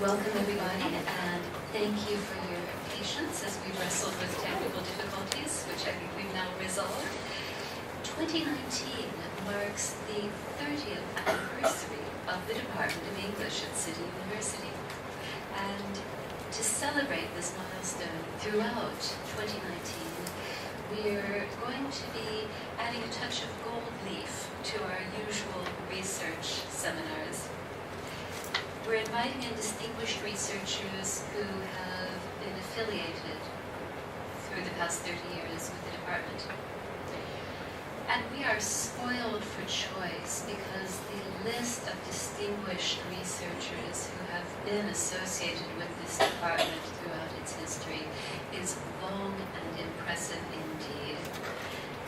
Welcome everybody, and thank you for your patience as we wrestled with technical difficulties, which I think we've now resolved. 2019 marks the 30th anniversary of the Department of English at City University. And to celebrate this milestone throughout 2019, we're going to be adding a touch of gold leaf to our usual research seminars. We're inviting in distinguished researchers who have been affiliated through the past 30 years with the department. And we are spoiled for choice because the list of distinguished researchers who have been associated with this department throughout its history is long and impressive indeed.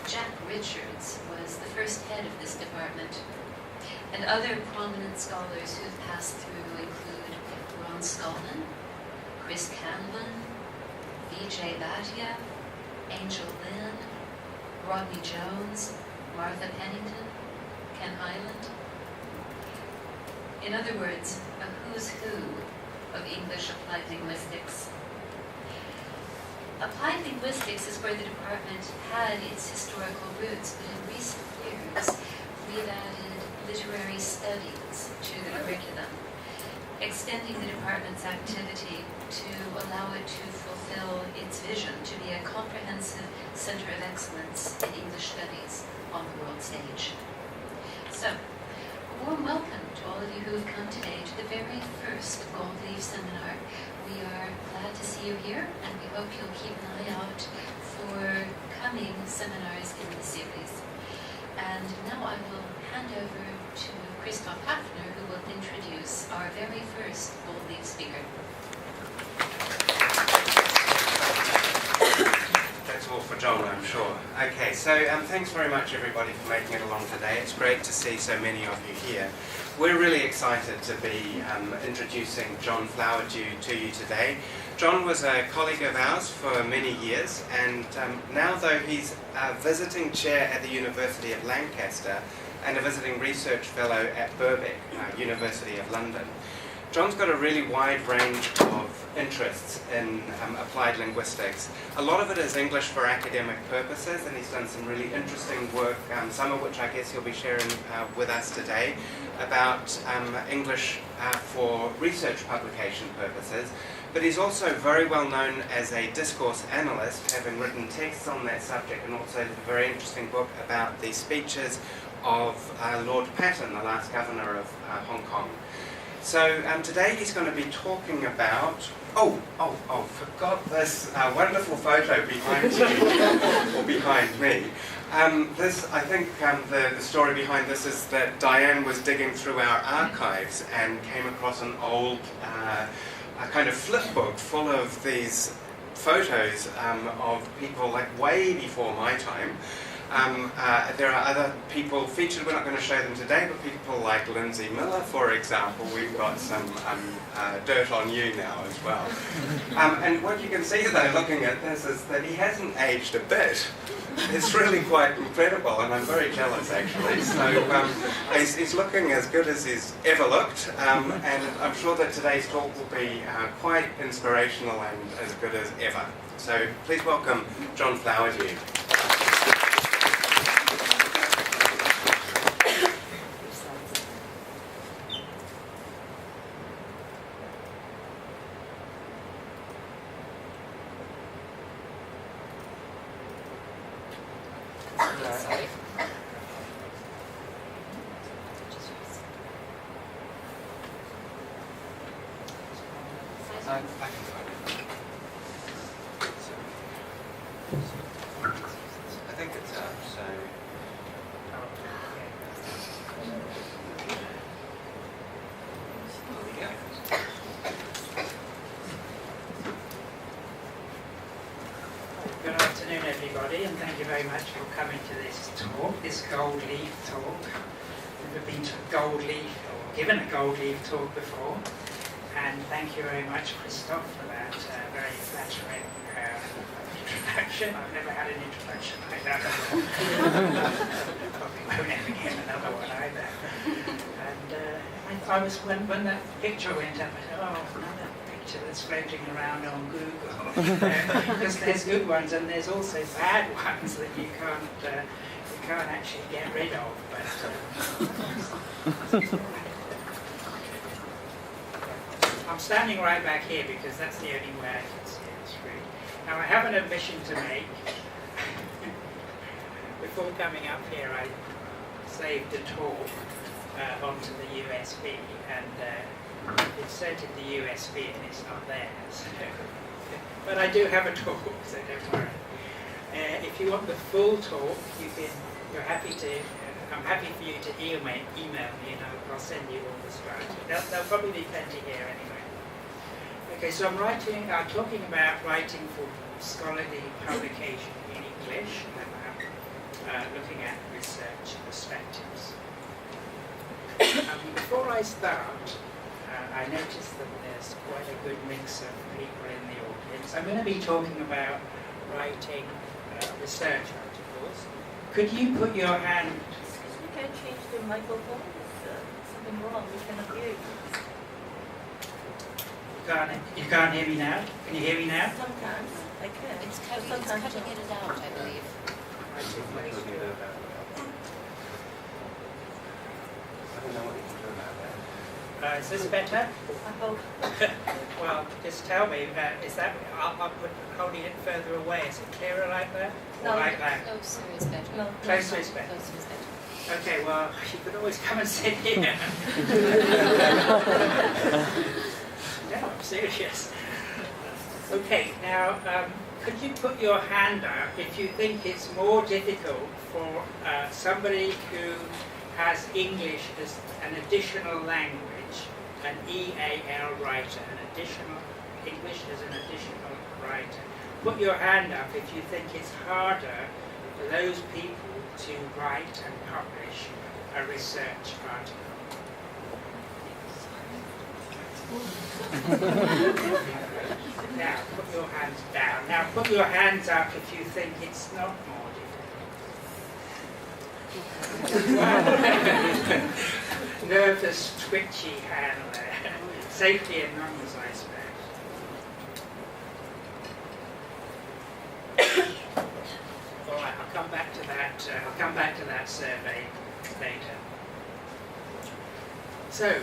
Jack Richards was the first head of this department. And other prominent scholars who've passed through include Ron Scullman, Chris Canlon, V.J. Bhatia, Angel Lynn, Rodney Jones, Martha Pennington, Ken Hyland. In other words, a who's who of English applied linguistics. Applied linguistics is where the department had its historical roots, but in recent years, we've added literary studies to the curriculum, extending the department's activity to allow it to fulfill its vision to be a comprehensive center of excellence in English studies on the world stage. So, a warm welcome to all of you who have come today to the very first Gold Leaf Seminar. We are glad to see you here, and we hope you'll keep an eye out for coming seminars in the series. And now I will hand over to Christoph Hafner, who will introduce our very first Gold Leaf speaker. That's all for John, I'm sure. Okay, so thanks very much everybody for making it along today. It's great to see so many of you here. We're really excited to be introducing John Flowerdew to you today. John was a colleague of ours for many years, and now though he's a visiting chair at the University of Lancaster and a visiting research fellow at Birkbeck, University of London, John's got a really wide range of interests in applied linguistics. A lot of it is English for academic purposes, and he's done some really interesting work, some of which I guess he'll be sharing with us today, about English for research publication purposes. But he's also very well known as a discourse analyst, having written texts on that subject, and also a very interesting book about the speeches of Lord Patton, the last governor of Hong Kong. So today he's going to be talking about, forgot this wonderful photo behind you, or behind me. I think the story behind this is that Diane was digging through our archives and came across an old a kind of flip book full of these photos of people like way before my time. There are other people featured, we're not going to show them today, but people like Lindsay Miller, for example. We've got some dirt on you now as well. And what you can see though, looking at this, is that he hasn't aged a bit. It's really quite incredible, and I'm very jealous actually. So he's looking as good as he's ever looked, and I'm sure that today's talk will be quite inspirational and as good as ever. So please welcome John Flowerdew. I think it's up, so... There we go. Good afternoon everybody, and thank you very much for coming to this talk, this Gold Leaf talk. We've been to Gold Leaf, or given a Gold Leaf talk before, and thank you very much Christoph for that very flattering introduction. I've never had an introduction like that before. Probably won't ever get another one either. And I was, when that picture went up, I thought, oh, another picture that's floating around on Google. Because there's good ones and there's also bad ones that you can't actually get rid of. But I'm standing right back here because that's the only way I can see the screen. Now I have an admission to make. Before coming up here, I saved the talk onto the USB and inserted the USB and it's not there. So, but I do have a talk, so don't worry. If you want the full talk, you're happy to. I'm happy for you to email me and I'll send you all the slides. There'll probably be plenty here anyway. Okay, so I'm talking about writing for scholarly publication in English, and I'm looking at research perspectives. Before I start, I noticed that there's quite a good mix of people in the audience. I'm going to be talking about writing research articles. Could you put your hand... You can change the microphone. There's something wrong. We cannot hear you. You can't hear me now? Can you hear me now? Sometimes I can. It's but cutting sometimes it out, I believe. I don't know what you can do about that. Is this better? I hope. Well, just tell me. Is that? I'll put holding it further away. Is it clearer like that? Or No. like that? Closer is better. No. Closer is better. Closer is better. Okay, well, you could always come and sit here. No, I'm serious. Okay, now, could you put your hand up if you think it's more difficult for somebody who has English as an additional language, an EAL writer, English as an additional writer. Put your hand up if you think it's harder for those people to write and publish a research article. Now, put your hands down. Now, put your hands up if you think it's not more difficult. Nervous, twitchy hand there. Safety in numbers, I suppose. All right, I'll come back to that. I'll come back to that survey later. So,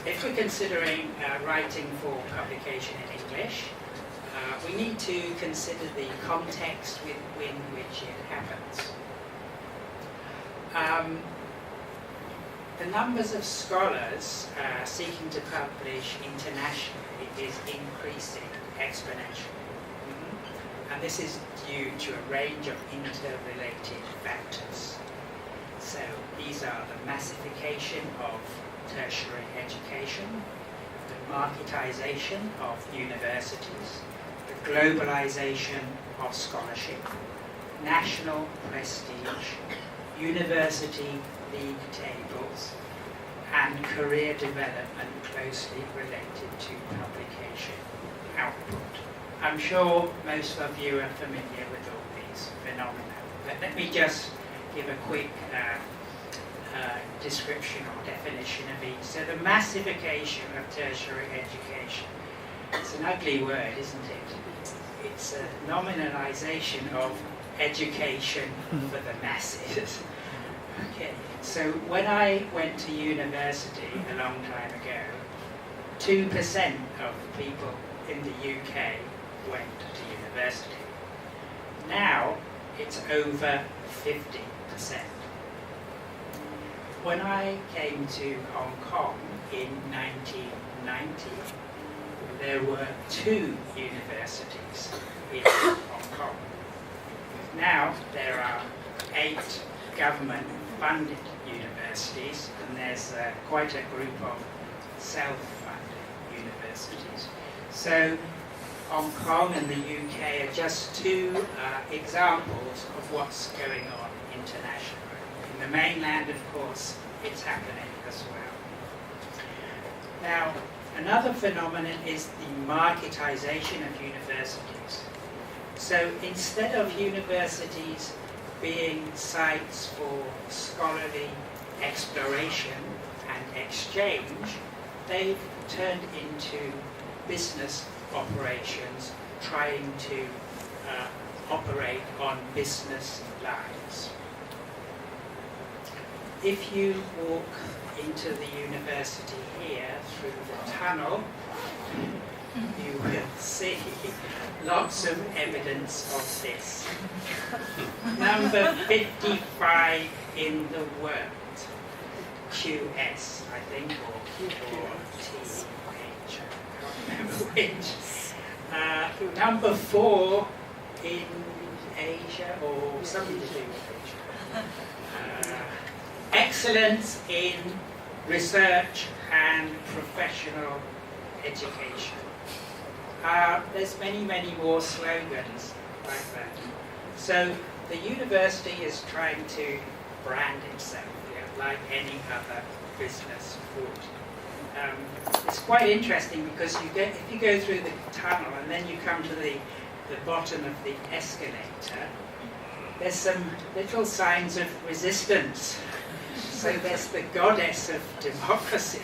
if we're considering writing for publication in English, we need to consider the context within which it happens. The numbers of scholars seeking to publish internationally is increasing exponentially. And this is due to a range of interrelated factors. So these are the massification of tertiary education, the marketization of universities, the globalization of scholarship, national prestige, university league tables, and career development closely related to publication output. I'm sure most of you are familiar with all these phenomena, but let me just give a quick description or definition of each. So the massification of tertiary education, it's an ugly word, isn't it? It's a nominalization of education for the masses. Okay, so when I went to university a long time ago, 2% of people in the UK went to university. Now it's over 50%. When I came to Hong Kong in 1990, there were 2 universities in Hong Kong. Now there are 8 government-funded universities, and there's quite a group of self-funded universities. So Hong Kong and the UK are just 2 examples of what's going on internationally. In the mainland, of course, it's happening as well. Now, another phenomenon is the marketization of universities. So instead of universities being sites for scholarly exploration and exchange, they've turned into business operations, trying to operate on business lines. If you walk into the university here through the tunnel, you will see lots of evidence of this. Number 55 in the world, QS, I think, or TH, I can't remember which. Number 4 in Asia, or something to do with Asia. Excellence in research and professional education. There's many more slogans like that. So the university is trying to brand itself, like any other business would. It's quite interesting because if you go through the tunnel and then you come to the bottom of the escalator, there's some little signs of resistance. So there's the goddess of democracy.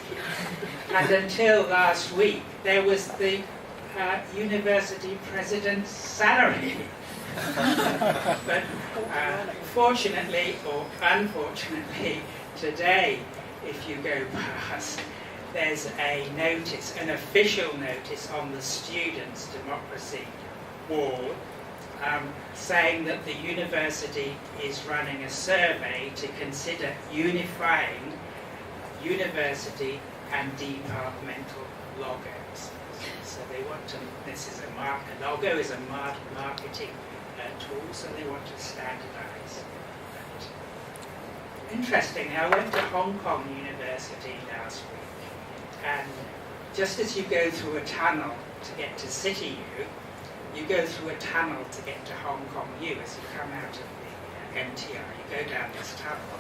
And until last week, there was the university president's salary. But fortunately or unfortunately, today, if you go past, there's a notice, an official notice on the students' democracy wall, saying that the university is running a survey to consider unifying university and departmental logos. So they want to, this is a logo is a marketing tool, so they want to standardize that. Interesting, I went to Hong Kong University last week, and just as you go through a tunnel to get to City U, you go through a tunnel to get to Hong Kong U as you come out of the MTR. You go down this tunnel.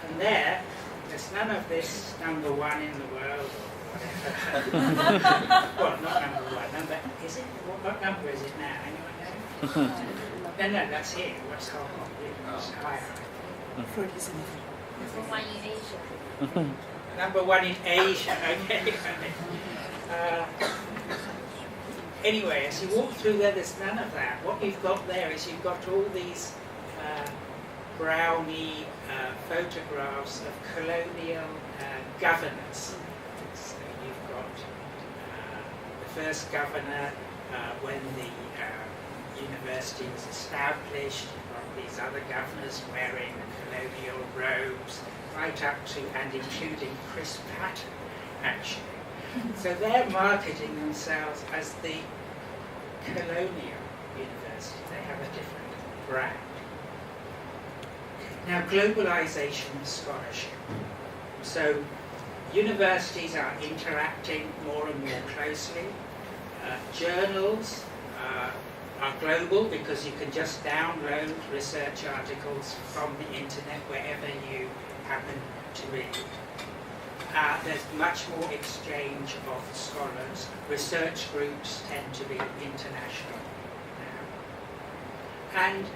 And there's none of this number 1 in the world or whatever. Well, not number 1. Is it? What number is it now? Anyone know? No, that's here. What's Hong Kong U? It's higher. Number 1 in Asia. Number 1 in Asia, okay. Anyway, as you walk through there's none of that. What you've got there is you've got all these brownie photographs of colonial governors. So you've got the first governor when the university was established. You've got these other governors wearing colonial robes, right up to and including Chris Patton, actually. So they're marketing themselves as the colonial university. They have a different brand. Now, globalization of scholarship. So universities are interacting more and more closely. Journals are global because you can just download research articles from the internet wherever you happen to be. There's much more exchange of scholars. Research groups tend to be international now. And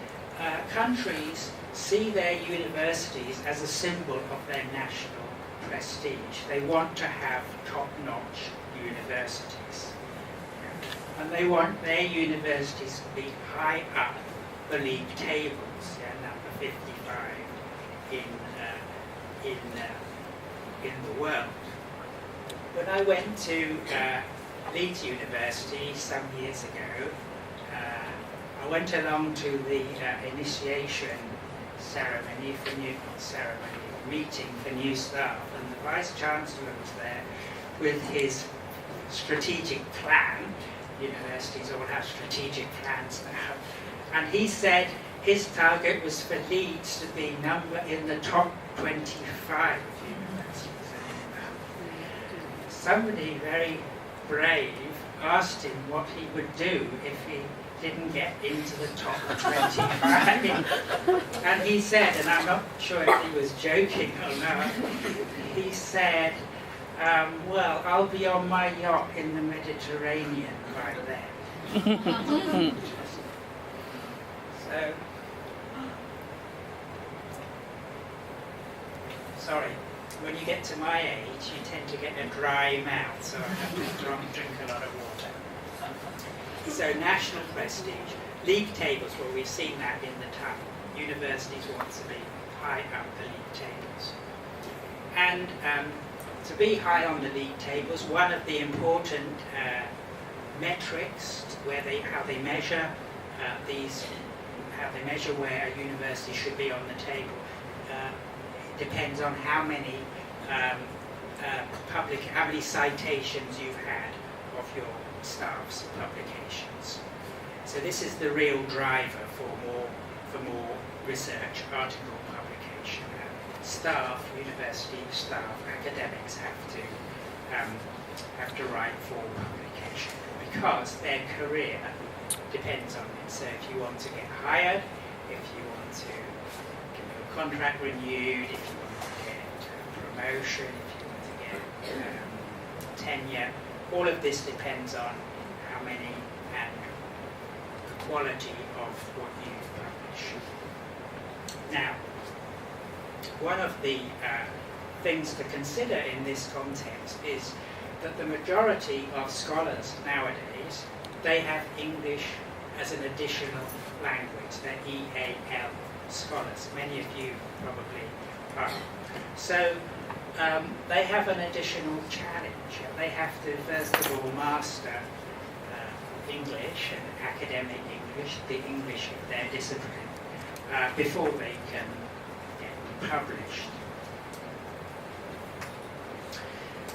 countries see their universities as a symbol of their national prestige. They want to have top-notch universities. And they want their universities to be high up the league tables, number 55 in the world. When I went to Leeds University some years ago, I went along to the initiation meeting for new staff, and the Vice-Chancellor was there with his strategic plan. Universities all have strategic plans now. And he said his target was for Leeds to be in the top 25 universities. Somebody very brave asked him what he would do if he didn't get into the top 25. And he said, and I'm not sure if he was joking or not, he said, well, I'll be on my yacht in the Mediterranean by then. So, sorry, when you get to my age, you tend to get a dry mouth, so I have to drink a lot of water. So national prestige, league tables, well, we've seen that in the top. Universities want to be high up the league tables. And to be high on the league tables, one of the important metrics how they measure where a university should be on the table depends on how many citations you've had of your staff's publications. So this is the real driver for more research article publication. University staff, academics have to write for publication because their career depends on it. So if you want to get hired, if you want to get your contract renewed, if you want to get promotion, if you want to get tenure, all of this depends on how many and the quality of what you publish. Now, one of the things to consider in this context is that the majority of scholars nowadays, they have English as an additional language. They're EAL scholars. Many of you probably are. So they have an additional challenge. They have to, first of all, master English and academic English, the English of their discipline, before they can get published.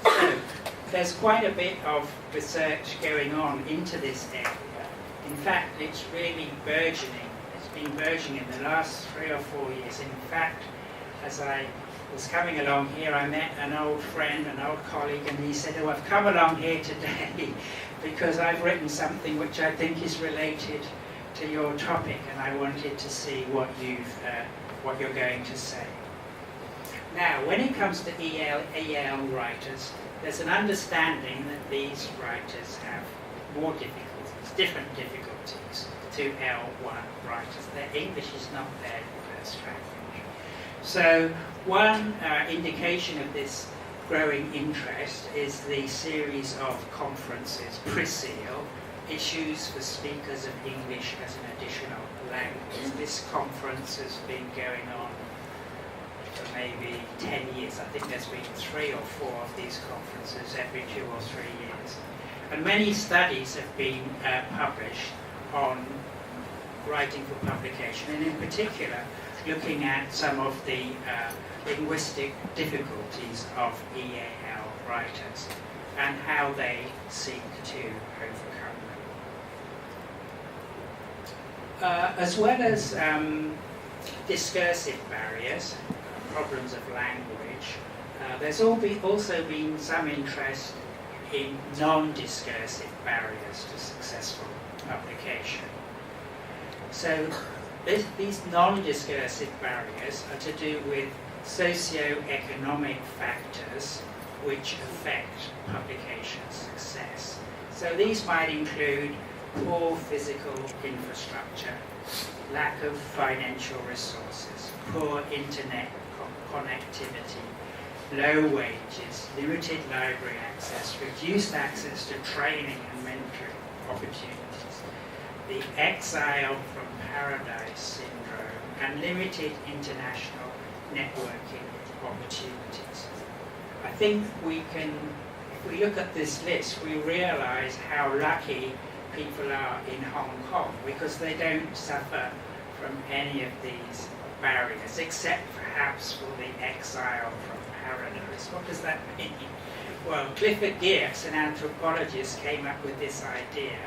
So there's quite a bit of research going on into this area. In fact, it's really burgeoning. It's been burgeoning in the last 3 or 4 years. In fact, as I was coming along here, I met an old friend, an old colleague, and he said, "Oh, I've come along here today because I've written something which I think is related to your topic, and I wanted to see what you're going to say." Now, when it comes to EL writers, there's an understanding that these writers have more difficulties, different difficulties to L1 writers. Their English is not their first language. So one indication of this growing interest is the series of conferences, PRISEAL, Issues for Speakers of English as an Additional Language. This conference has been going on for maybe 10 years. I think there's been 3 or 4 of these conferences every 2 or 3 years. And many studies have been published on writing for publication, and in particular looking at some of the linguistic difficulties of EAL writers and how they seek to overcome them. As well as discursive barriers, problems of language, there's also been some interest in non-discursive barriers to successful publication. So these non-discursive barriers are to do with socio-economic factors which affect publication success. So these might include poor physical infrastructure, lack of financial resources, poor internet connectivity, low wages, limited library access, reduced access to training and mentoring opportunities, the exile from paradise syndrome, and limited international networking opportunities. I think if we look at this list, we realize how lucky people are in Hong Kong because they don't suffer from any of these barriers, except perhaps for the exile from paradise. What does that mean? Well, Clifford Geertz, an anthropologist, came up with this idea.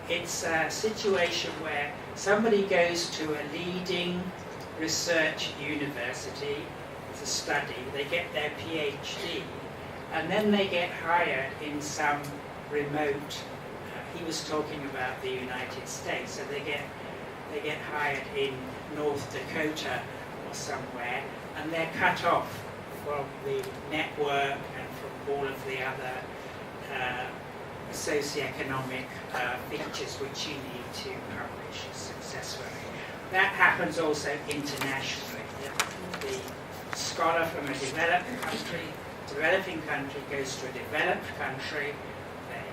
It's a situation where somebody goes to a leading research university to study, they get their PhD, and then they get hired in some remote, he was talking about the United States, so they get hired in North Dakota or somewhere, and they're cut off from the network and from all of the other socioeconomic features which you need to publish successfully. That happens also internationally. The scholar from a developing country goes to a developed country, they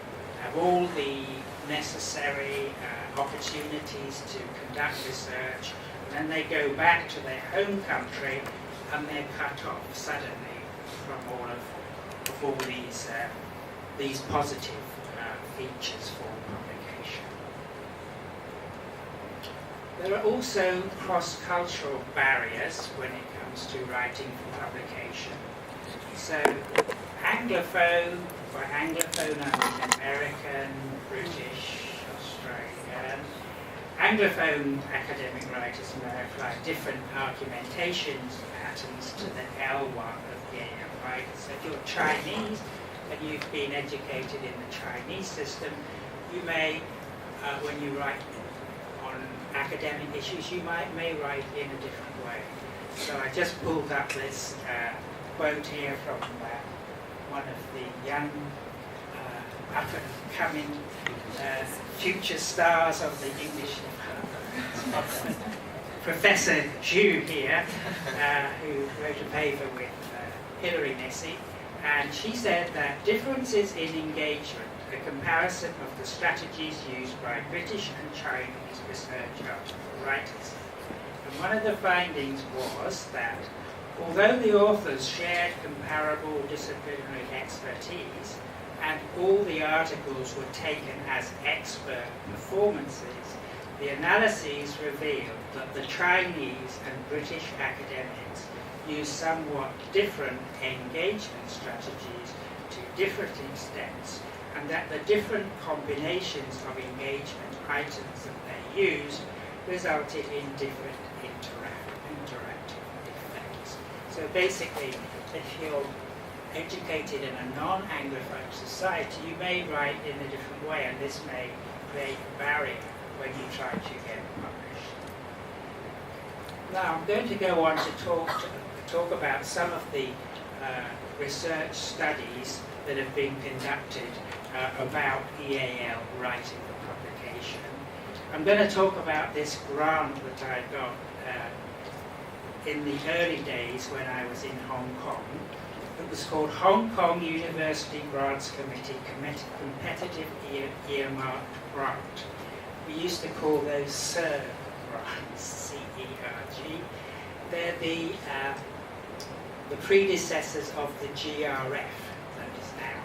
have all the necessary opportunities to conduct research, and then they go back to their home country and they're cut off suddenly from all these positive features for publication. There are also cross-cultural barriers when it comes to writing for publication. So Anglophone, by Anglophone I mean American, British, Australian. Anglophone academic writers may apply different argumentation patterns to the L1 of the AM, right? So if you're Chinese and you've been educated in the Chinese system, you may, when you write on academic issues, you may write in a different way. So I just pulled up this quote here from one of the young up-and-coming future stars of the English department, Professor Zhu here, who wrote a paper with Hilary Nesi, and she said that differences in engagement, a comparison of the strategies used by British and Chinese research writers. And one of the findings was that although the authors shared comparable disciplinary expertise and all the articles were taken as expert performances, the analyses revealed that the Chinese and British academics used somewhat different engagement strategies to different extents, and that the different combinations of engagement items that they used resulted in different interactive effects. So basically, if you're educated in a non-Anglophone society, you may write in a different way, and this may create a barrier when you try to get published. Now, I'm going to go on to talk about some of the research studies that have been conducted about EAL writing for publication. I'm going to talk about this grant that I got in the early days when I was in Hong Kong. It was called Hong Kong University Grants Committee Competitive Earmarked Grant. We used to call those CERG grants, C-E-R-G. They're the predecessors of the GRF, that is now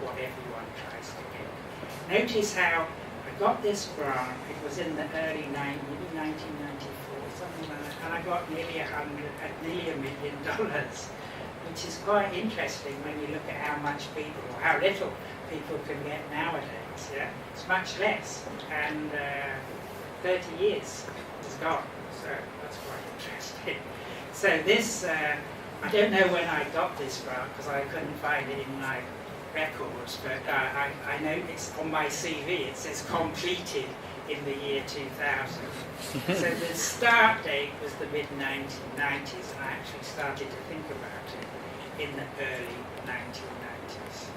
what everyone tries to get. Notice how I got this grant, it was in the early 1994, something like that, and I got nearly $1 million, which is quite interesting when you look at how much people, or how little people can get nowadays. Yeah? It's much less, and 30 years is gone, so that's quite interesting. So this, I don't know when I got this grant because I couldn't find it in my records, but I know it's on my CV, it says completed in the year 2000. So the start date was the mid-1990s, and I actually started to think about it in the early 1990s.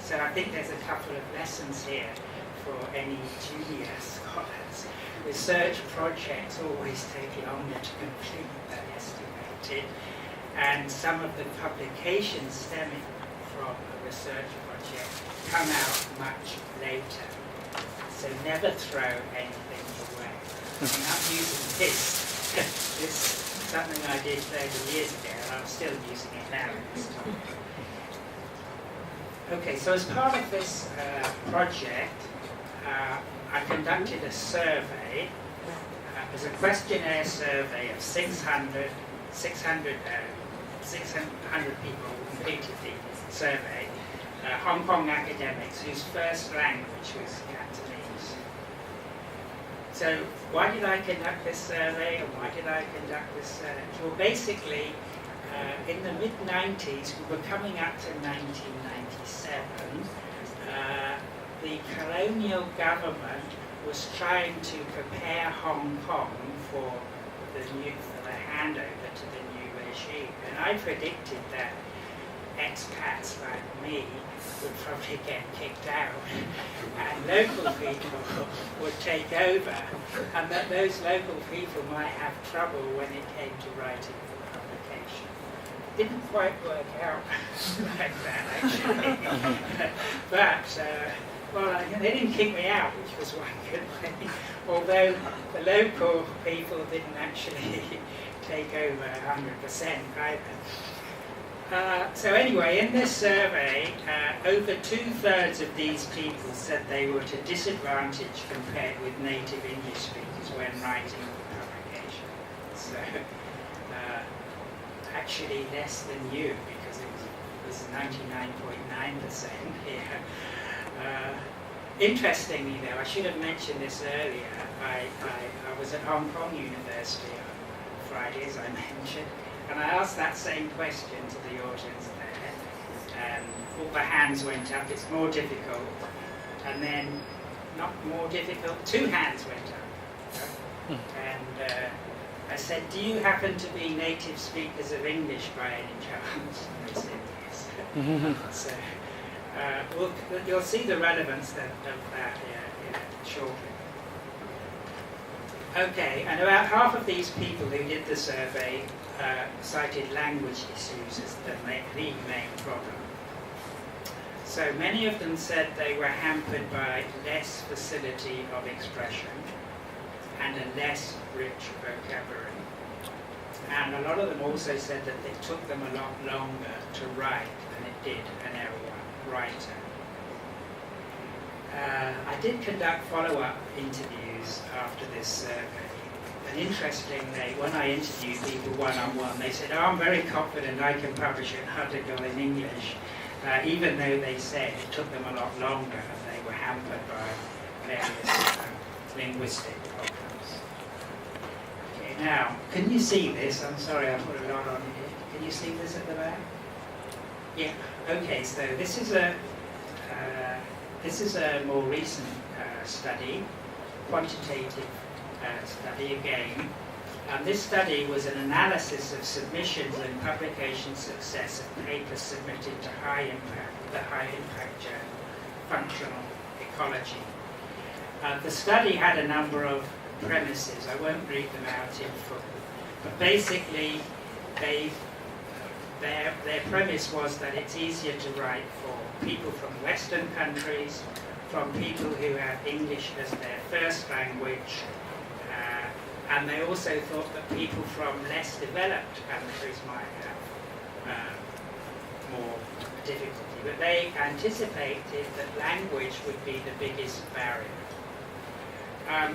So I think there's a couple of lessons here for any junior scholars. Research projects always take longer to complete than estimated, and some of the publications stemming from a research project come out much later. So never throw anything away. I'm using this. This is something I did 30 years ago, and I'm still using it now at this time. Okay, so as part of this project, I conducted a survey. It was a questionnaire survey of 600 people who completed the survey, Hong Kong academics whose first language was Cantonese. So why did I conduct this survey, and why did I conduct this search? Well, basically, in the mid-90s, we were coming up to 1997, the colonial government was trying to prepare Hong Kong for the handover to the new regime. And I predicted that expats like me would probably get kicked out and local people would take over, and that those local people might have trouble when it came to writing for publication. didn't quite work out like that, actually. But, they didn't kick me out, which was one good thing. Although the local people didn't actually take over 100% either. So anyway, in this survey, over 2/3 of these people said they were at a disadvantage compared with native English speakers when writing the publication. So actually less than you, because it was 99.9% here. Interestingly though, I should have mentioned this earlier, I was at Hong Kong University on Friday, as I mentioned, and I asked that same question to the audience there, and all the hands went up. It's more difficult, and then not more difficult, 2 hands went up, and I said, do you happen to be native speakers of English by any chance? And they said yes. So you'll see the relevance of that shortly. Okay, and about half of these people who did the survey cited language issues as the main problem. So many of them said they were hampered by less facility of expression and a less rich vocabulary. And a lot of them also said that it took them a lot longer to write than it did an L1 writer. I did conduct follow-up interviews after this survey, and interestingly, when I interviewed people one-on-one, they said, I'm very confident I can publish an article in English, even though they said it took them a lot longer and they were hampered by various linguistic problems. Okay, now, can you see this? I'm sorry, I put a lot on here. Can you see this at the back? Yeah. Okay, so this is a more recent study, quantitative study again. This study was an analysis of submissions and publication success of papers submitted to the high impact journal, Functional Ecology. The study had a number of premises. I won't read them out in full, but basically their premise was that it's easier to write for people from Western countries, from people who have English as their first language, and they also thought that people from less developed countries might have more difficulty. But they anticipated that language would be the biggest barrier.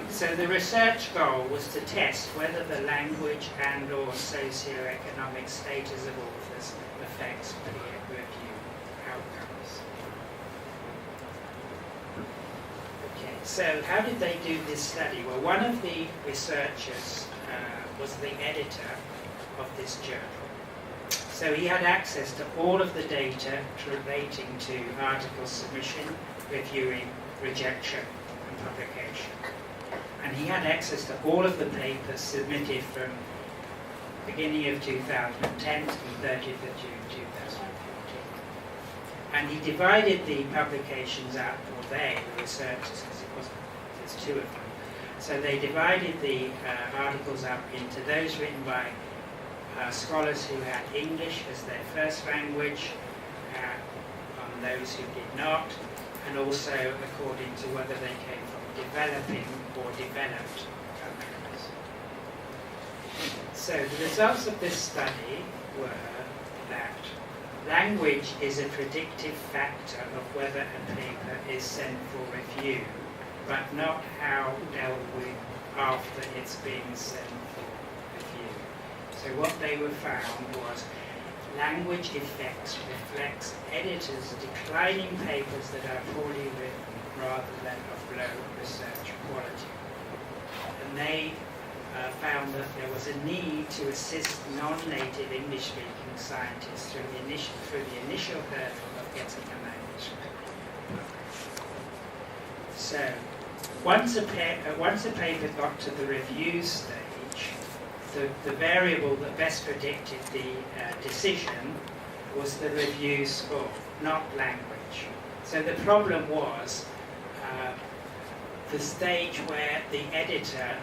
So the research goal was to test whether the language and or socio-economic status of authors affects peer review outcomes. Okay, so how did they do this study? Well, one of the researchers was the editor of this journal. So he had access to all of the data relating to article submission, reviewing, rejection, and publication. And he had access to all of the papers submitted from beginning of 2010 to the 30th of June 2014. And he divided the publications up, or the researchers, because there's 2 of them. So they divided the articles up into those written by scholars who had English as their first language, on those who did not, and also according to whether they came from developing or developed countries. So the results of this study were that language is a predictive factor of whether a paper is sent for review, but not how dealt with after it's been sent for review. So what they were found was language effects reflects editors declining papers that are poorly written rather than of low research quality. And they found that there was a need to assist non-native English-speaking scientists through the initial hurdle of getting a manuscript. So, once a paper got to the review stage, the variable that best predicted the decision was the review score, not language. So the problem was the stage where the editor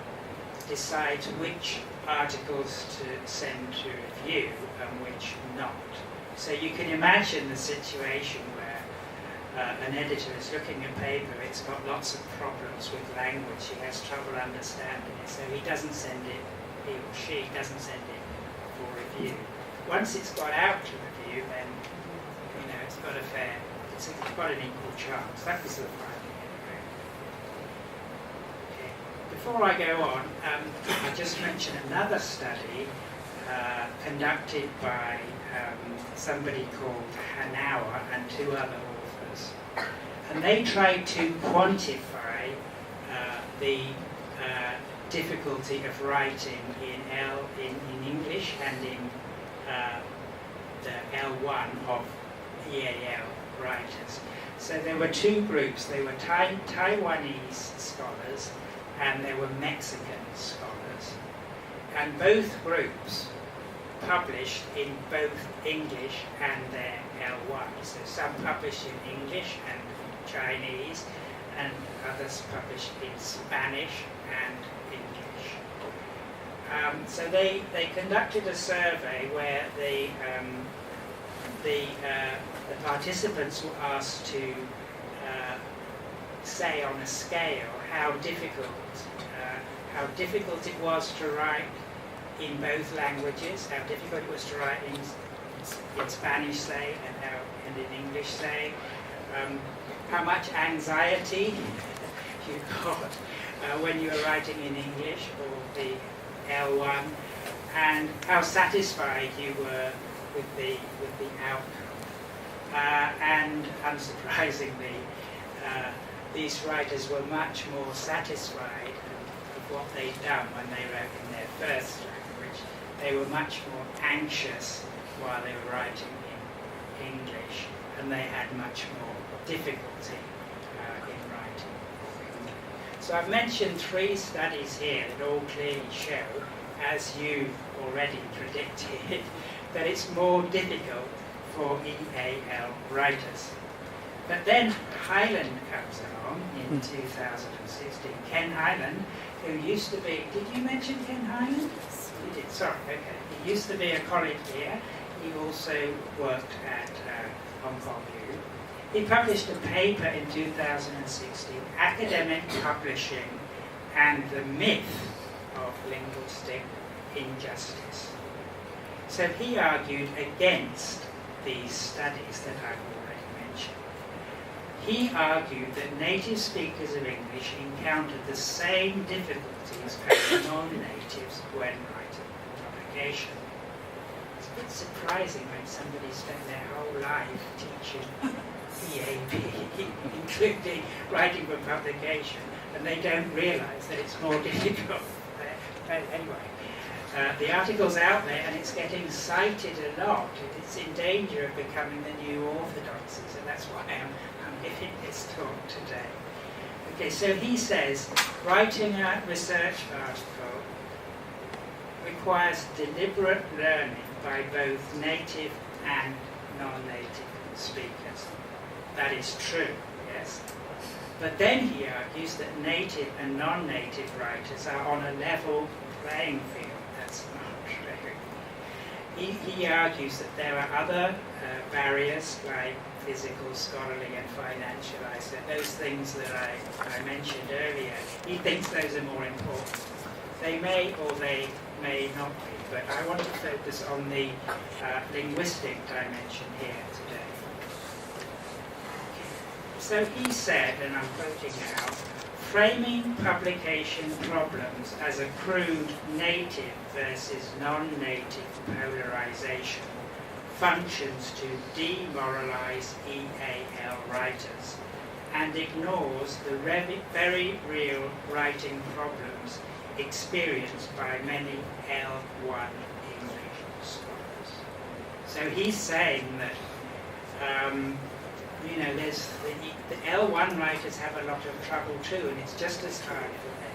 decides which articles to send to review and which not. So you can imagine the situation where an editor is looking at paper, it's got lots of problems with language, he has trouble understanding it, so he doesn't send it, he or she doesn't send it for review. Once it's got out to review, then it's got it's got an equal chance. That was the finding anyway. Okay. Before I go on, I just mention another study conducted by somebody called Hanauer and two other authors. And they tried to quantify the difficulty of writing in English and in the L1 of EAL writers. So there were two groups. There were Taiwanese scholars and there were Mexican scholars. And both groups published in both English and their L1. So some published in English and Chinese, and others published in Spanish and English. So they conducted a survey where the participants were asked to say on a scale how difficult it was to write in both languages, how difficult it was to write in Spanish, say, and in English, say, how much anxiety you got when you were writing in English or the L1, and how satisfied you were with the outcome. And unsurprisingly, these writers were much more satisfied of what they'd done when they wrote in their first language. They were much more anxious while they were writing in English, and they had much more difficulty in writing. So I've mentioned three studies here that all clearly show, as you already predicted, that it's more difficult for EAL writers. But then Hyland comes along in 2016. Ken Hyland, who used to be, did you mention Ken Hyland? You did, sorry, okay. He used to be a colleague here. He also worked at Hong Kong U. He published a paper in 2016, Academic Publishing and the Myth of Linguistic Injustice. So he argued against these studies that I've already mentioned. He argued that native speakers of English encountered the same difficulties as non-natives when writing publication. It's a bit surprising when somebody spent their whole life teaching EAP, including writing for publication, and they don't realise that it's more difficult. Anyway, the article's out there and it's getting cited a lot. It's in danger of becoming the new orthodoxy, so that's why I'm giving this talk today. Okay, so he says, writing a research article requires deliberate learning by both native and non-native speakers. That is true, yes. But then he argues that native and non-native writers are on a level playing field. That's not true. He argues that there are other barriers like physical, scholarly and financial. I said those things that I mentioned earlier. He thinks those are more important. They may or they may not be, but I want to focus on the linguistic dimension here today. So he said, and I'm quoting now, framing publication problems as a crude native versus non-native polarization functions to demoralize EAL writers and ignores the very real writing problems experienced by many L1 English scholars. So he's saying that there's the L1 writers have a lot of trouble too, and it's just as hard for them.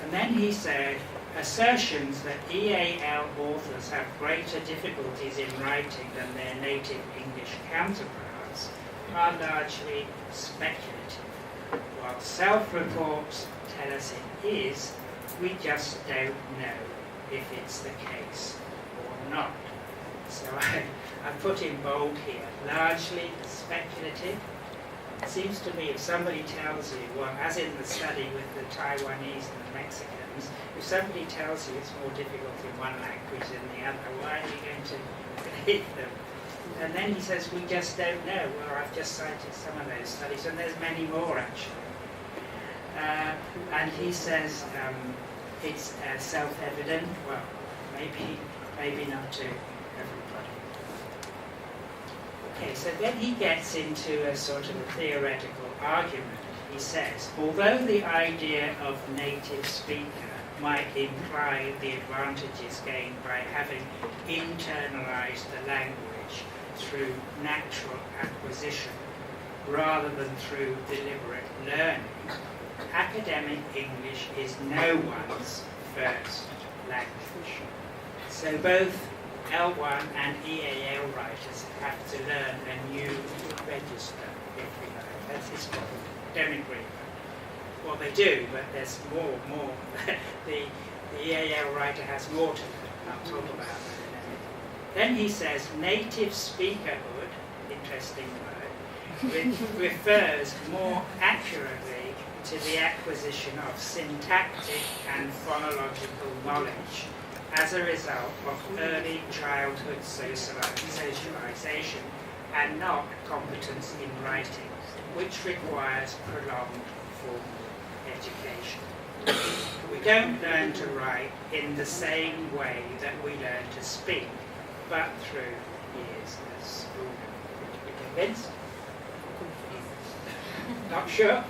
And then he said, assertions that EAL authors have greater difficulties in writing than their native English counterparts are largely speculative. While self-reports tell us it is, we just don't know if it's the case or not. So I put in bold here, largely speculative. It seems to me if somebody tells you, well, as in the study with the Taiwanese and the Mexicans, if somebody tells you it's more difficult in one language than the other, why are you going to believe them? And then he says, we just don't know. Well, I've just cited some of those studies, and there's many more actually. And he says it's self-evident. Well, maybe not to everybody. Okay, so then he gets into a sort of a theoretical argument. He says, although the idea of native speaker might imply the advantages gained by having internalized the language through natural acquisition rather than through deliberate learning, academic English is no one's first language. So both L1 and EAL writers have to learn a new register, if you like. That's his point. Don't agree. Well, they do, but there's more. The EAL writer has more to learn. I'll talk about that in a minute. Then he says native speakerhood, interesting word, refers more accurately to the acquisition of syntactic and phonological knowledge as a result of early childhood socialization and not competence in writing, which requires prolonged formal education. We don't learn to write in the same way that we learn to speak, but through years at school. Are you convinced? Not sure?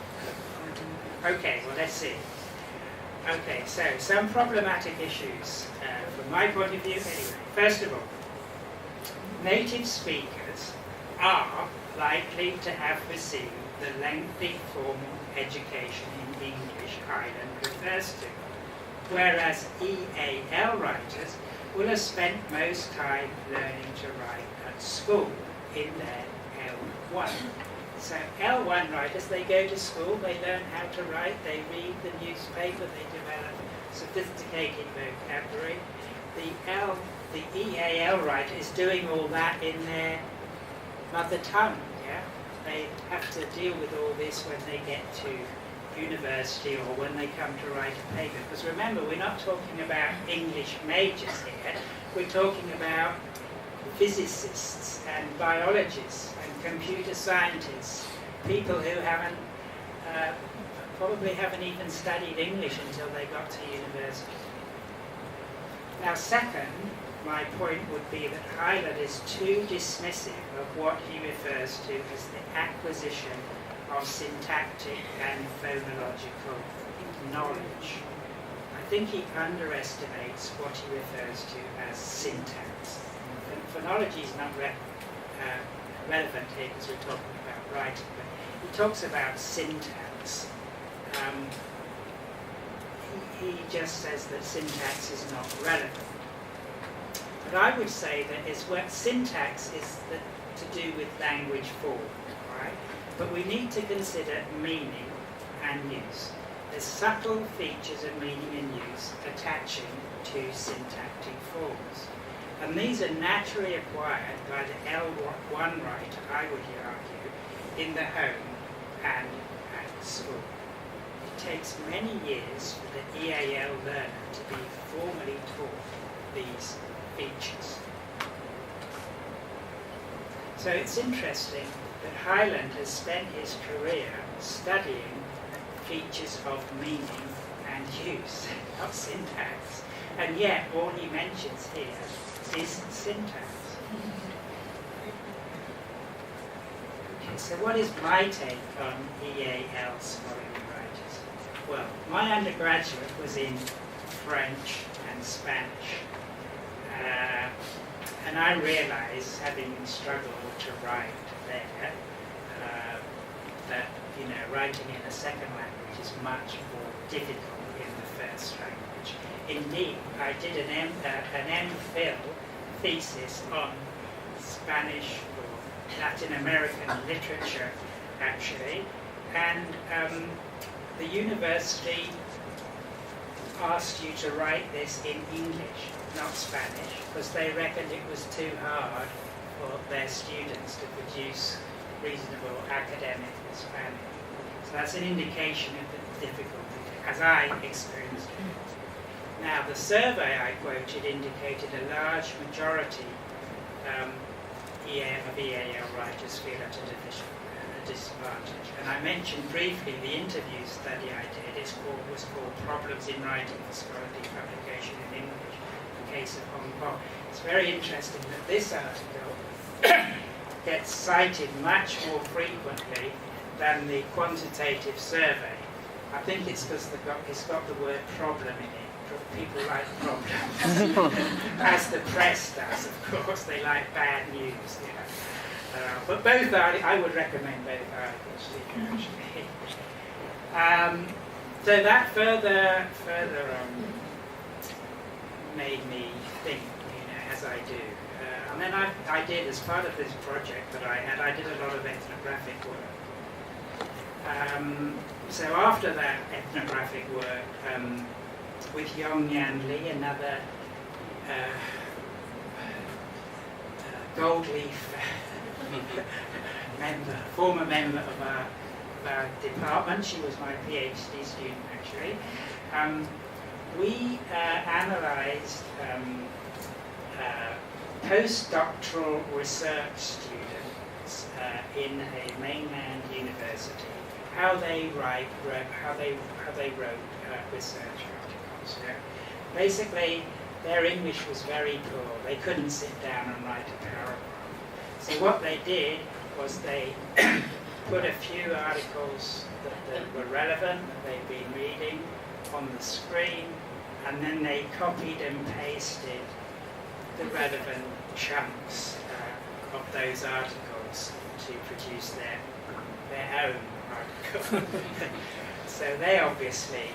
Okay, well, let's see. Okay, so some problematic issues from my point of view anyway. First of all, native speakers are likely to have received the lengthy formal education in English Highland refers to, whereas EAL writers will have spent most time learning to write at school in their L1. So L1 writers, they go to school, they learn how to write, they read the newspaper, they develop sophisticated vocabulary. The EAL writer is doing all that in their mother tongue, yeah? They have to deal with all this when they get to university or when they come to write a paper. Because remember, we're not talking about English majors here, we're talking about physicists and biologists and computer scientists, people who haven't, probably haven't even studied English until they got to university. Now second, my point would be that Hyland is too dismissive of what he refers to as the acquisition of syntactic and phonological knowledge. I think he underestimates what he refers to as syntax. Phonology is not relevant here because we're talking about writing, but he talks about syntax. He just says that syntax is not relevant. But I would say that it's what syntax is to do with language form, right? But we need to consider meaning and use. There's subtle features of meaning and use attaching to syntactic forms. And these are naturally acquired by the L1 writer, I would argue, in the home and at school. It takes many years for the EAL learner to be formally taught these features. So it's interesting that Hyland has spent his career studying features of meaning and use, not syntax, and yet all he mentions here is syntax. Okay, so what is my take on EAL scholarly writers? Well, my undergraduate was in French and Spanish. And I realized, having struggled to write there, that writing in a second language is much more difficult in the first language. Indeed, I did an MPhil thesis on Spanish or Latin American literature, actually, and the university asked you to write this in English, not Spanish, because they reckoned it was too hard for their students to produce reasonable academic Spanish. So that's an indication of the difficulty, as I experienced it. Now, the survey I quoted indicated a large majority of EAL writers feel at a disadvantage. And I mentioned briefly the interview study I did. It was called Problems in Writing for Scholarly Publication in English, the case of Hong Kong. It's very interesting that this article gets cited much more frequently than the quantitative survey. I think it's because it's got the word problem in it. People like problems, as the press does, of course. They like bad news. But both I would recommend both articles to you, actually. So that further made me think, as I do. And then I did, as part of this project that I did a lot of ethnographic work. So after that ethnographic work, with Yong Yan Lee, another gold leaf former member of our department. She was my PhD student, actually. We analysed postdoctoral research students in a mainland university, how they wrote research articles. Yeah. Basically, their English was very poor. They couldn't sit down and write a paragraph. So what they did was they put a few articles that were relevant, that they'd been reading, on the screen, and then they copied and pasted the relevant chunks of those articles to produce their own article. So they obviously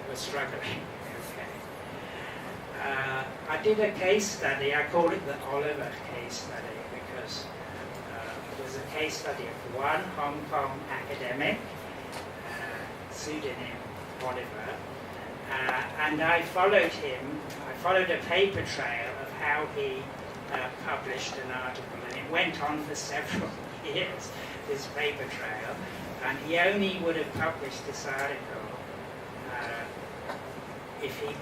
were struggling. I did a case study. I called it the Oliver case study because it was a case study of one Hong Kong academic, pseudonym Oliver, and I followed him. I followed a paper trail of how he published an article, and it went on for several years, this paper trail, and he only would have published this article if he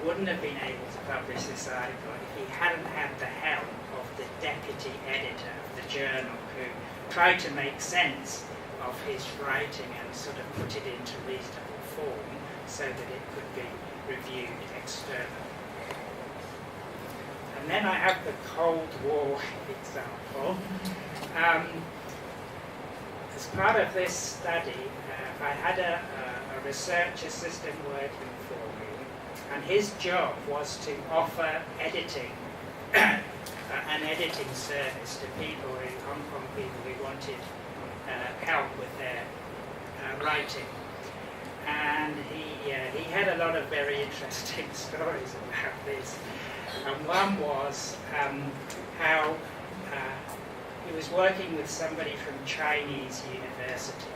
wouldn't have been able to publish this article if he hadn't had the help of the deputy editor of the journal, who tried to make sense of his writing and sort of put it into reasonable form so that it could be reviewed externally. And then I have the Cold War example. As part of this study, I had a research assistant working for me, and his job was to offer editing, an editing service to people, Hong Kong people who wanted help with their writing. And he had a lot of very interesting stories about this. And one was how he was working with somebody from Chinese university.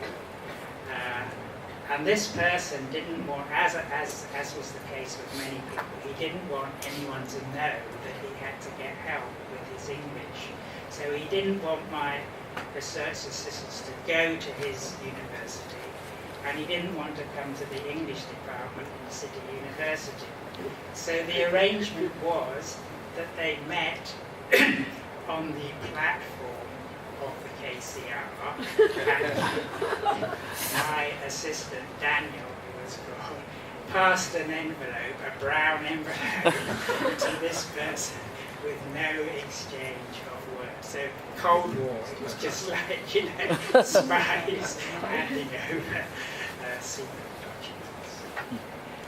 And this person didn't want, as was the case with many people, he didn't want anyone to know that he had to get help with his English. So he didn't want my research assistants to go to his university, and he didn't want to come to the English department in the City University. So the arrangement was that they met on the platform of the KCR, and my assistant, Daniel, who was called, passed an envelope, a brown envelope, to this person with no exchange of words. So Cold War, it was just like, spies handing over secret documents.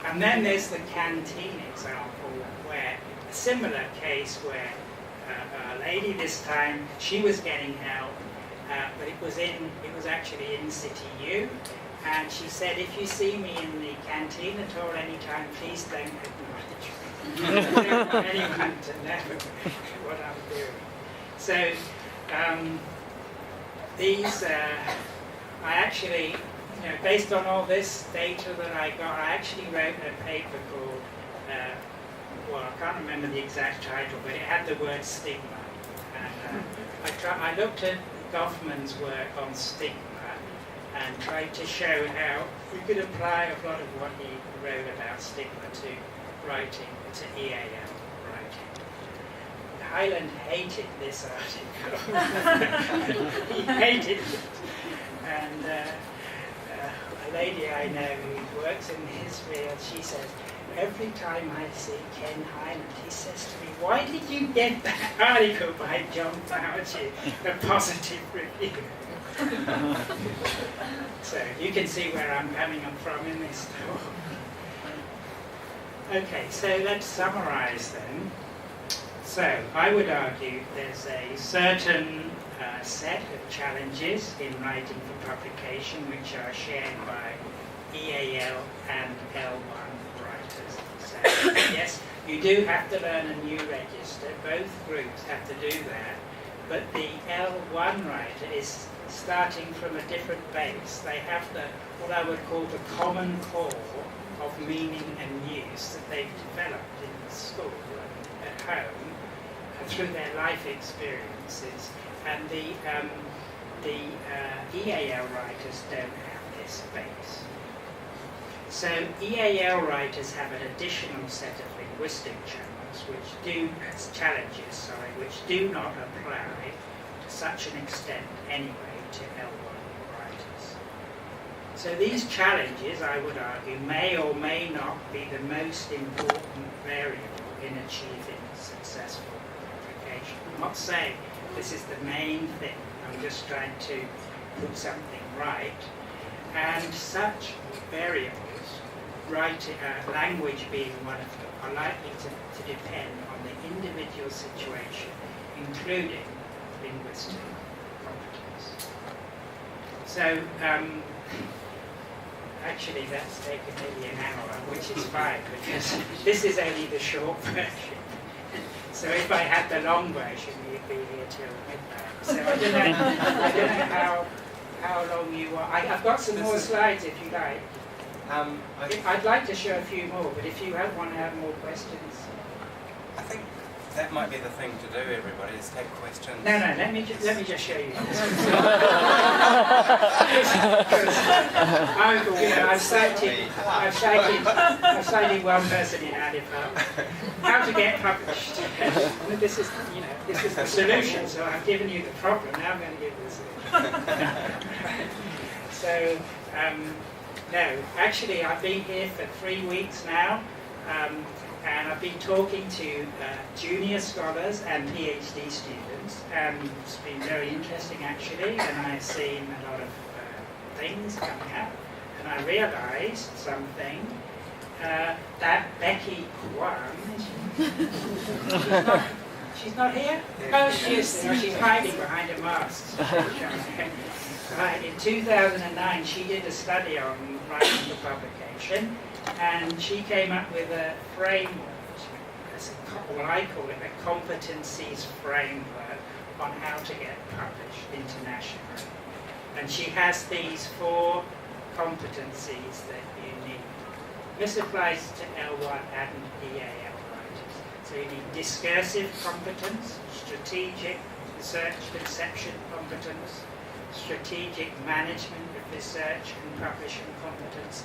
And then there's the canteen example, where a similar case where a lady this time, she was getting help, but it was actually in City U, and she said, if you see me in the canteen at all anytime, please don't acknowledge me. I don't want anyone to know what I'm doing. So these, I actually based on all this data that I got, I actually wrote a paper called, well, I can't remember the exact title, but it had the word stigma. And I looked at Goffman's work on stigma and tried to show how we could apply a lot of what he wrote about stigma to writing, to EAL writing. Hyland hated this article. He hated it. And a lady I know who works in his field, she says, every time I see Ken Hyland, he says to me, why did you get that article by John Fauci, a positive review? So you can see where I'm coming from in this talk. Okay, so let's summarize then. So I would argue there's a certain set of challenges in writing for publication which are shared by EAL and L1 writers. So yes, you do have to learn a new register. Both groups have to do that. But the L1 writer is starting from a different base. They have what I would call the common core of meaning and use that they've developed in the school and at home through their life experiences. And the EAL writers don't have this base. So EAL writers have an additional set of linguistic challenges, which do not apply to such an extent anyway to L1 writers. So these challenges, I would argue, may or may not be the most important variable in achieving successful publication. I'm not saying this is the main thing, I'm just trying to put something right. And such variables, language being one of them, are likely to depend on the individual situation, including linguistic competence. So, actually that's taken maybe an hour, which is fine, because this is only the short version. So if I had the long version, you'd be here till midnight. So I don't know how long you want. I've got some more slides if you like. I'd like to show a few more, but if you want to have more questions. I think that might be the thing to do, everybody, is take questions. No, let me just show you. I've cited one person in our department. How to get published. This is the solution. So I've given you the problem. Now I'm going to give you the solution. So. No, actually I've been here for 3 weeks now, and I've been talking to junior scholars and PhD students, and it's been very interesting actually, and I've seen a lot of things coming up, and I realised something, that Becky Kwan, she's not here? Oh, she's hiding behind a mask. Right, in 2009 she did a study on writing for publication, and she came up with a framework, what I call it a competencies framework on how to get published internationally. And she has these 4 competencies that you need. This applies to L1 and EAL writers. So you need discursive competence, strategic research conception competence, strategic management of research and publishing competence,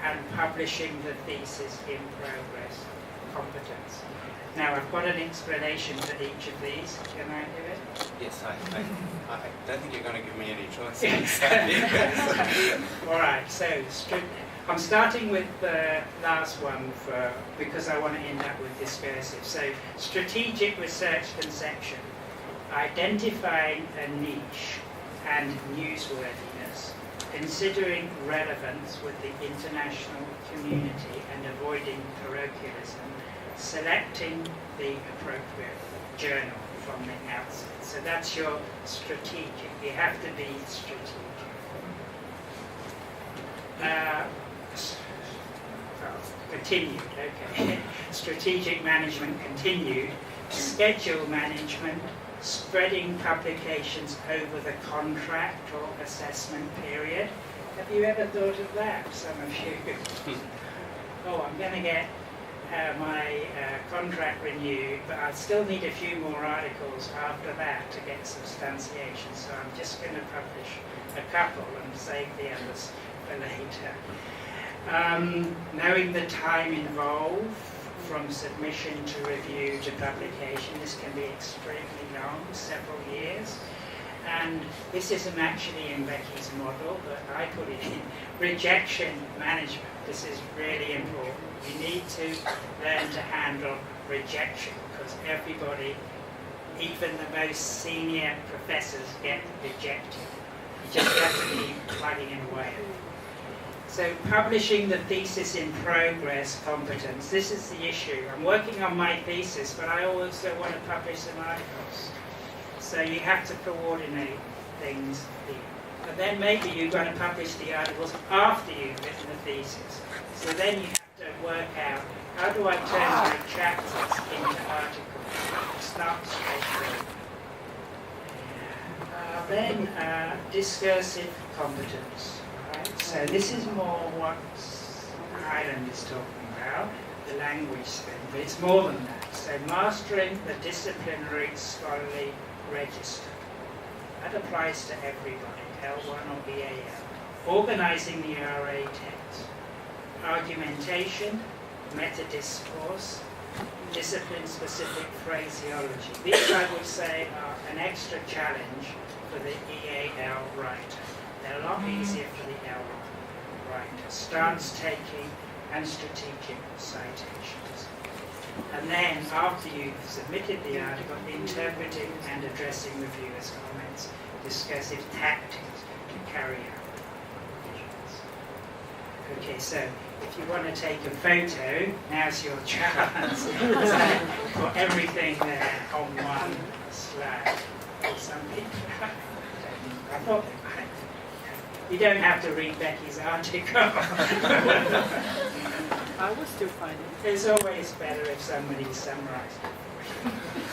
and publishing the thesis in progress competence. Now I've got an explanation for each of these. Can I do it? Yes, I don't think you're going to give me any choices. All right, so I'm starting with the last one because I want to end up with discursive. So strategic research conception, identifying a niche and newsworthiness, considering relevance with the international community and avoiding parochialism, selecting the appropriate journal from the outset. So that's your strategic. You have to be strategic. Continued, okay. Strategic management continued. Schedule management, spreading publications over the contract or assessment period, Have you ever thought of that, some of you? Oh, I'm going to get my contract renewed, but I still need a few more articles after that to get substantiation, so I'm just going to publish a couple and save the others for later. Knowing the time involved from submission to review to publication, this can be extremely long, several years. And this isn't actually in Becky's model, but I put it in rejection management. This is really important. You need to learn to handle rejection, because everybody, even the most senior professors, get rejected. You just have to keep plugging away. So publishing the thesis in progress competence, this is the issue. I'm working on my thesis, but I also want to publish some articles. So you have to coordinate things here. And then maybe you're going to publish the articles after you've written the thesis. So then you have to work out, how do I turn my chapters into articles? Start straight away. Then discursive competence. Right? So this is more what Ireland is talking about, the language thing, but it's more than that. So mastering the disciplinary scholarly register. That applies to everybody, L1 or BAL. Organising the RA text. Argumentation, meta-discourse, discipline-specific phraseology. These, I would say, are an extra challenge for the EAL writer. They're a lot easier for the L1 writer. Stance taking and strategic citations. And then, after you've submitted the article, interpreting and addressing reviewers' comments, discussive tactics to carry out revisions. Okay, so if you want to take a photo, now's your chance. For everything there on one slide. Some people, I thought they might. You don't have to read Becky's article. I was still finding it. It's always better if somebody summarizes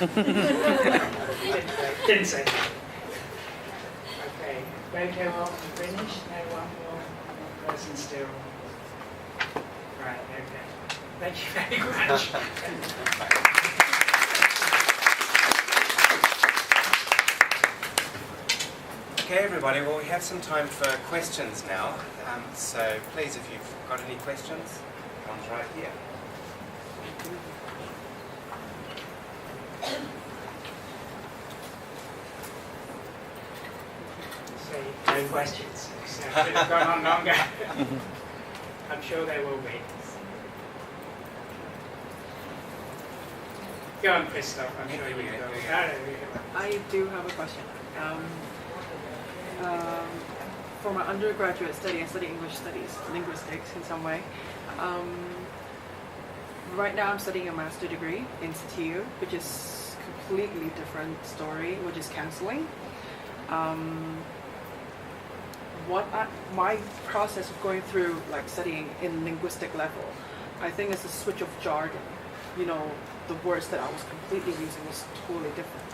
it for you. Didn't say that. Okay, photo all finished. No one person still. Right, okay. Thank you very much. Okay, everybody. Well, we have some time for questions now. So please, if you've got any questions, one's right here. So, no questions. So it could have gone on longer. I'm sure there will be. Go on, Christoph. I'm sure you will. I do have a question. For my undergraduate study, I study English studies, linguistics in some way. Right now I'm studying a master degree in CTU, which is completely different story, which is counseling. My process of going through like studying in linguistic level, I think it's a switch of jargon. You know, the words that I was completely using was totally different.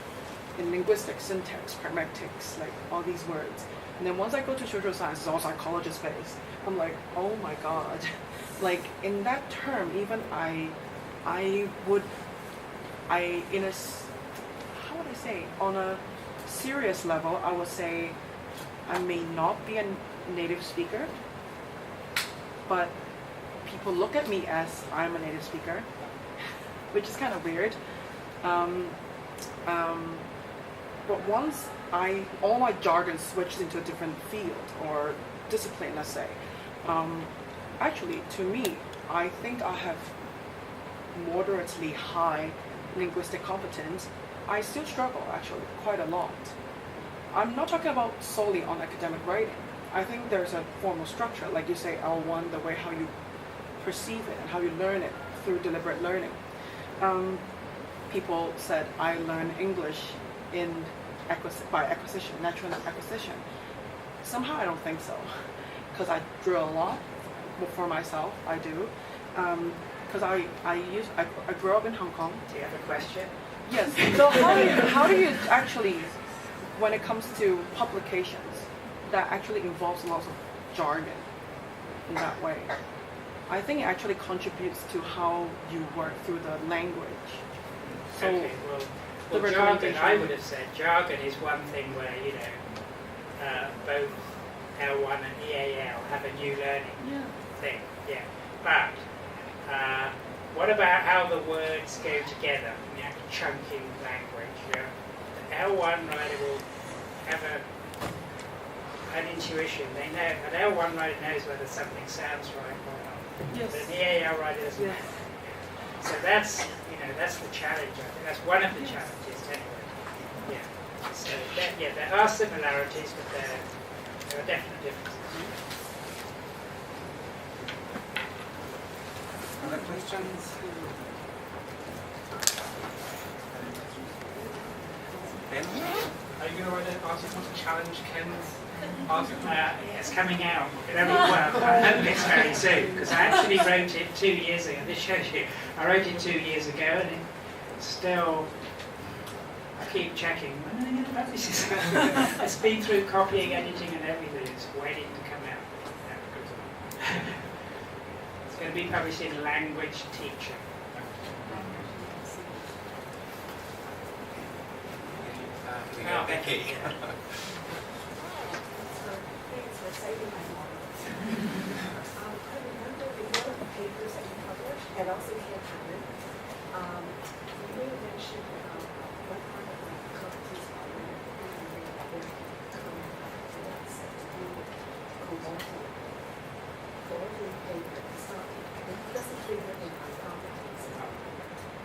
In linguistics, syntax, pragmatics, like all these words. And then once I go to social science, it's all psychologist based. I'm like, oh my god. Like in that term, even how would I say, on a serious level, I would say I may not be a native speaker, but people look at me as I'm a native speaker, which is kind of weird. But once all my jargon switched into a different field or discipline, let's say, actually, to me, I think I have moderately high linguistic competence. I still struggle, actually, quite a lot. I'm not talking about solely on academic writing. I think there's a formal structure, like you say, L1, the way how you perceive it and how you learn it through deliberate learning. People said I learn English by acquisition, natural acquisition. Somehow I don't think so, because I drill a lot for myself. I do, because I grew up in Hong Kong. Do you have a question? Yes. So how do you actually, when it comes to publications, that actually involves lots of jargon in that way. I think it actually contributes to how you work through the language. So Okay, the well jargon, recommendation- I would have said jargon is one thing where, both L1 and EAL have a new learning yeah. thing, yeah. But what about how the words go together in the actual chunking language? Yeah? The L1 writer will have an intuition. They know an L1 writer knows whether something sounds right or not. Yes. But an EAL writer doesn't Yeah. know. So that's the challenge. I think that's one of the challenges anyway. Yeah. So there are similarities, but there are definite differences. Other questions? Ben? Are you going to write an article to challenge Ken's article? It's coming out. I hope it's very soon, because I actually wrote it 2 years ago. This shows you. I wrote it 2 years ago, and it's still. I keep checking. When are they going to publish this? It's been through copying, editing, and everything. It's waiting to come out. It's going to be published in Language Teacher. Becky. Thanks for citing my models. I remember in one of the papers that you published, and also Ken Hammond, you made a mention about what part of the company's paper is not, it doesn't figure in my competency.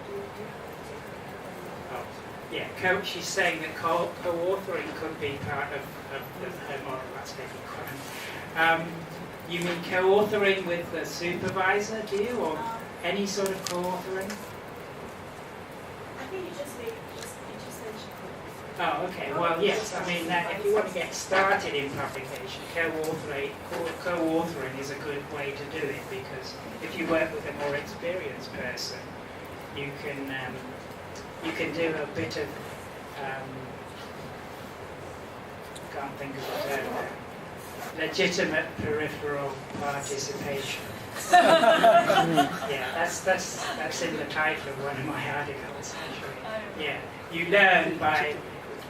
Do you have a particular Oh, yeah, she's saying that co-authoring could be part of her model. That's maybe quite. You mean co-authoring with the supervisor, do you, or any sort of co-authoring? I think you just mentioned Oh, okay. Well, yes. I mean, if you want to get started in publication, co-authoring is a good way to do it, because if you work with a more experienced person, you can do a bit of can't think of the term now. Legitimate peripheral participation. Yeah, that's in the title of one of my articles, actually. Yeah, you learn by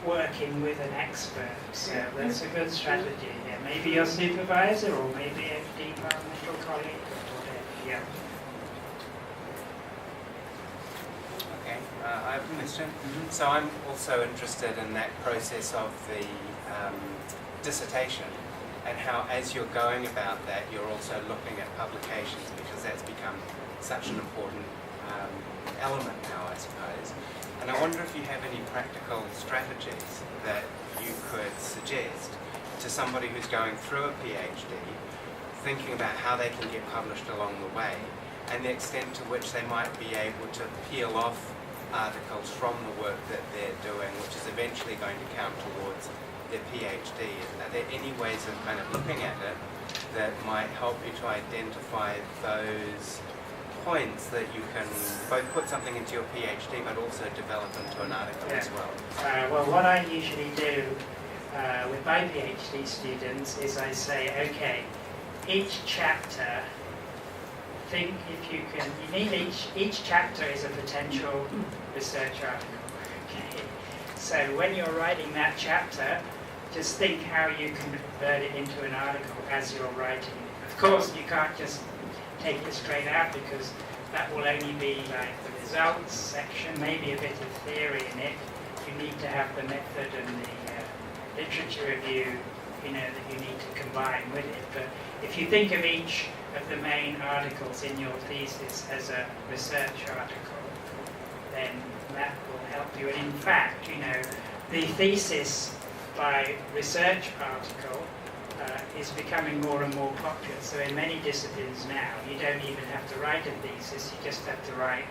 working with an expert, so that's a good strategy. Yeah, maybe your supervisor or maybe a departmental colleague or whatever. Yeah. Okay, I have a question. So I'm also interested in that process of the dissertation, and how as you're going about that you're also looking at publications, because that's become such an important element now, I suppose. And I wonder if you have any practical strategies that you could suggest to somebody who's going through a PhD, thinking about how they can get published along the way, and the extent to which they might be able to peel off articles from the work that they're doing, which is eventually going to count towards their PhD. Are there any ways of kind of looking at it that might help you to identify those points that you can both put something into your PhD but also develop into an article as well? Well, what I usually do with my PhD students is I say, okay, each chapter, think if you can, you need each chapter is a potential research article. Okay, so when you're writing that chapter, just think how you can convert it into an article as you're writing it. Of course, you can't just take it straight out, because that will only be like the results section, maybe a bit of theory in it. You need to have the method and the literature review, that you need to combine with it. But if you think of each of the main articles in your thesis as a research article, then that will help you. And in fact, the thesis by research article is becoming more and more popular. So in many disciplines now, you don't even have to write a thesis, you just have to write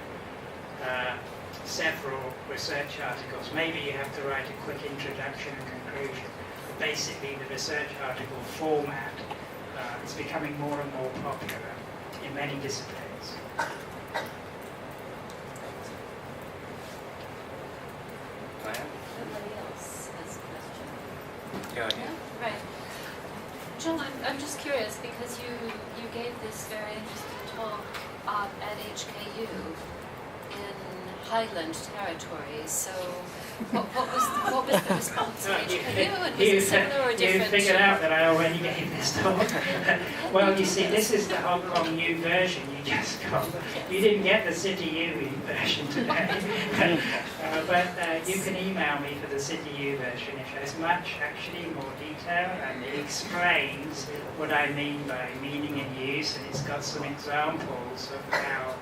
several research articles. Maybe you have to write a quick introduction and conclusion. But basically, the research article format is becoming more and more popular in many disciplines. Somebody else has a question. Go ahead. Right. John, I'm just curious because you gave this very interesting talk at HKU in Highland territory. So what was the response at HKU? And was it similar or different? You figured out that I already gave this talk. Well, you see, this is the Hong Kong U version you just got. You didn't get the City U version today. But you can email me for the City U version. It shows much, actually, more detail, and it explains what I mean by meaning and use, and it's got some examples of how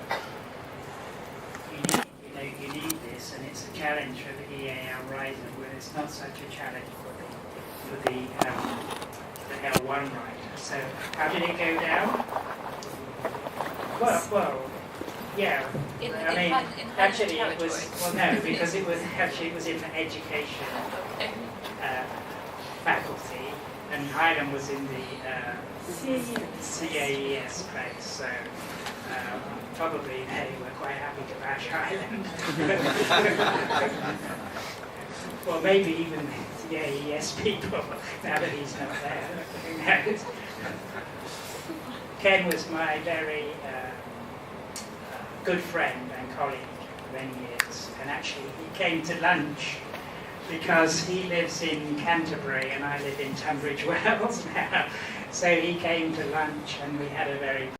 you need this, and it's a challenge for the EAL rider, where it's not such a challenge for the L1 rider. So how did it go down? Well, yeah. I mean, actually, it was no, because it was in the education faculty, and Highland was in the CAES place. So. Probably they were quite happy to bash Highland. Well, maybe even the AES people, now that he's not there. Who knows? Ken was my very good friend and colleague for many years, and actually he came to lunch because he lives in Canterbury and I live in Tunbridge Wells now. So he came to lunch and we had a very